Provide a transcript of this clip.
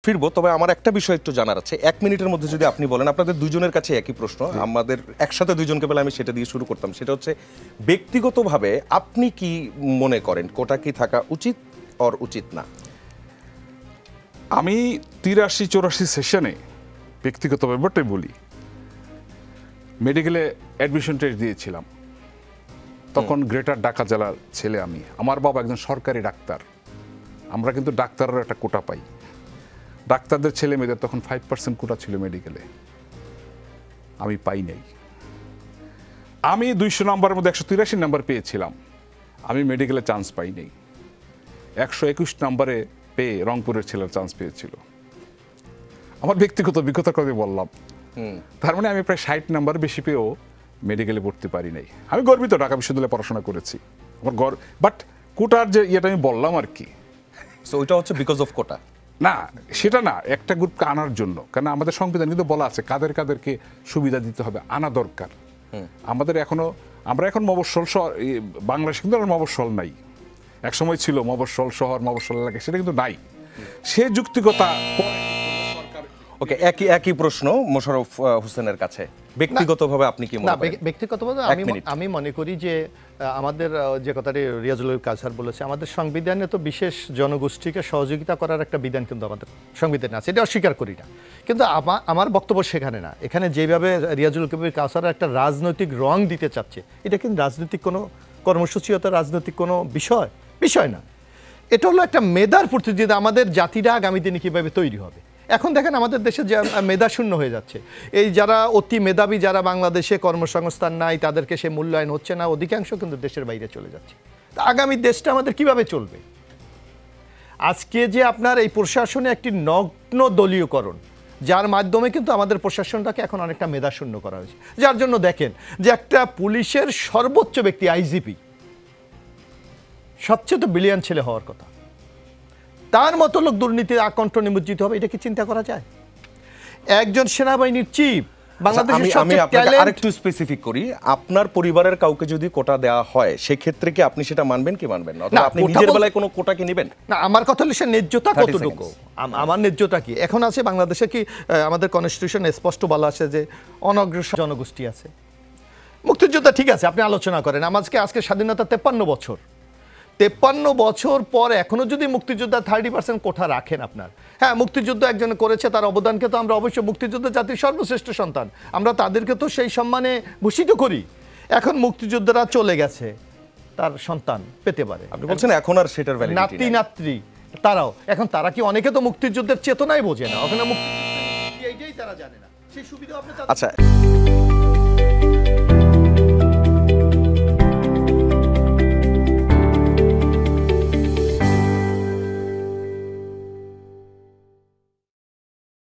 ফিরবো, তবে আমার একটা বিষয় একটু জানার আছে। 1 মিনিটের মধ্যে যদি আপনি বলেন, আপনাদের দুজনের কাছে একই প্রশ্ন, আমাদের একসাথে দুইজনকে বলে আমি সেটা দিয়ে শুরু করতাম। সেটা হচ্ছে ব্যক্তিগতভাবে আপনি কি মনে করেন কোটা কি থাকা উচিত আর উচিত না? আমি 83-84 সেশনে ব্যক্তিগত ব্যাপারটাই বলি, মেডিকেলে অ্যাডমিশন টেস্ট দিয়েছিলাম। তখন গ্রেটার ঢাকা জেলার ছেলে আমি, আমার বাবা একজন সরকারি ডাক্তার। আমরা কিন্তু ডাক্তারের একটা কোটা পাই, ডাক্তারদের ছেলে মেয়েদের তখন 5% কোটা ছিল মেডিকেলে, আমি পাই নাই। আমি 200 নম্বরের মধ্যে 183 নম্বর পেয়েছিলাম, আমি মেডিকেলে চান্স পাই নাই। 121 নম্বরে পেয়ে রংপুরের ছেলের চান্স পেয়েছিল। আমার ব্যক্তিগত অভিজ্ঞতার কথা বললাম। তার মানে আমি প্রায় 60 নাম্বার বেশি পেয়েও মেডিকেলে পড়তে পারি নাই। আমি গর্বিত, ঢাকা বিশ্ববিদ্যালয়ে পড়াশোনা করেছি, আমার বাট কোটার যে ইয়েটা আমি বললাম আর কি, সো ওইটা হচ্ছে বিকজ অফ কোটা না, সেটা না, একটা গ্রুপকে আনার জন্য। কারণ আমাদের সংবিধান কিন্তু বলা আছে কাদেরকে সুবিধা দিতে হবে, আনা দরকার। আমাদের আমরা এখন মফস্বল বাংলাদেশে কিন্তু আর মফস্বল নাই। একসময় ছিল মফস্বল শহর, মফস্বল এলাকা, সেটা কিন্তু নাই। সে যুক্তিকতা। ওকে, একই প্রশ্ন মোশাররফ হোসেনের কাছে, ব্যক্তিগতভাবে আপনি কি মনে করেন? ব্যক্তিগতভাবে আমি মনে করি যে আমাদের যে কথাটি রিয়াজুল কাউসার বলেছে, আমাদের সংবিধানে তো বিশেষ জনগোষ্ঠীকে সহযোগিতা করার একটা বিধান কিন্তু আমাদের সংবিধানে আছে, এটা অস্বীকার করি না। কিন্তু আমার বক্তব্য সেখানে না। এখানে যেভাবে রিয়াজুল কবির কাউসার একটা রাজনৈতিক রং দিতে চাচ্ছে, এটা কিন্তু রাজনৈতিক কোনো কর্মসূচি, অত রাজনৈতিক কোনো বিষয় না। এটা হলো একটা মেধার প্রতিযোগিতা, আমাদের জাতিটা আগামী দিনে কীভাবে তৈরি হবে। এখন দেখেন আমাদের দেশে যে মেধা শূন্য হয়ে যাচ্ছে, এই যারা অতি মেধাবী, যারা বাংলাদেশে কর্মসংস্থান নাই, তাদেরকে সে মূল্যায়ন হচ্ছে না, অধিকাংশ কিন্তু দেশের বাইরে চলে যাচ্ছে। আগামী দেশটা আমাদের কিভাবে চলবে? আজকে যে আপনার এই প্রশাসনে একটি নগ্ন দলীয়করণ, যার মাধ্যমে কিন্তু আমাদের প্রশাসনটাকে এখন অনেকটা মেধাশূন্য করা হয়েছে। যার জন্য দেখেন যে একটা পুলিশের সর্বোচ্চ ব্যক্তি আইজিপি, সবচেয়ে তো ব্রিলিয়ান্ট ছেলে হওয়ার কথা, তার মতো লোক দুর্নীতির আকণ্ঠ নিমজ্জিত হবে, এটা কি চিন্তা করা যায়? একজন সেনাবাহিনীর চিফ, বাংলাদেশের আরেকটু স্পেসিফিক করি, আপনার পরিবারের কাউকে যদি কোটা দেওয়া হয়, সেক্ষেত্রে কি আপনি সেটা মানবেন কি মানবেন না? আপনি নিজের বেলায় কোনো কোটা কি নেবেন না? আমার কথা হলো সে ন্যায্যতা কতটুকু, আমার ন্যায্যতা কি এখন আছে বাংলাদেশে? কি আমাদের কনস্টিটিউশন স্পষ্ট বলা আছে যে অনগ্রসর জনগোষ্ঠী আছে। মুক্তিযোদ্ধা ঠিক আছে, আপনি আলোচনা করেন, আজকে স্বাধীনতা 53 বছর, 53 বছর পর এখনো যদি মুক্তিযোদ্ধা 30% কোঠা রাখেন আপনার, হ্যাঁ মুক্তিযুদ্ধ একজন করেছে, তার অবদানকে তো আমরা অবশ্যই, মুক্তিযুদ্ধ জাতির সর্বশ্রেষ্ঠ সন্তান, আমরা তাদেরকে তো সেই সম্মানে ভূষিত করি। এখন মুক্তিযোদ্ধারা চলে গেছে, তার সন্তান পেতে পারে, আপনি বলছেন এখন আর সেটার ভ্যালিডিটি নাই, নাতি তারাও এখন, তারা কি অনেকে তো মুক্তিযুদ্ধের চেতনাই বোঝে না, ওখানে মুক্তিযুদ্ধের এইটাই তারা জানে না, সেই সুবিধা আপনি। আচ্ছা।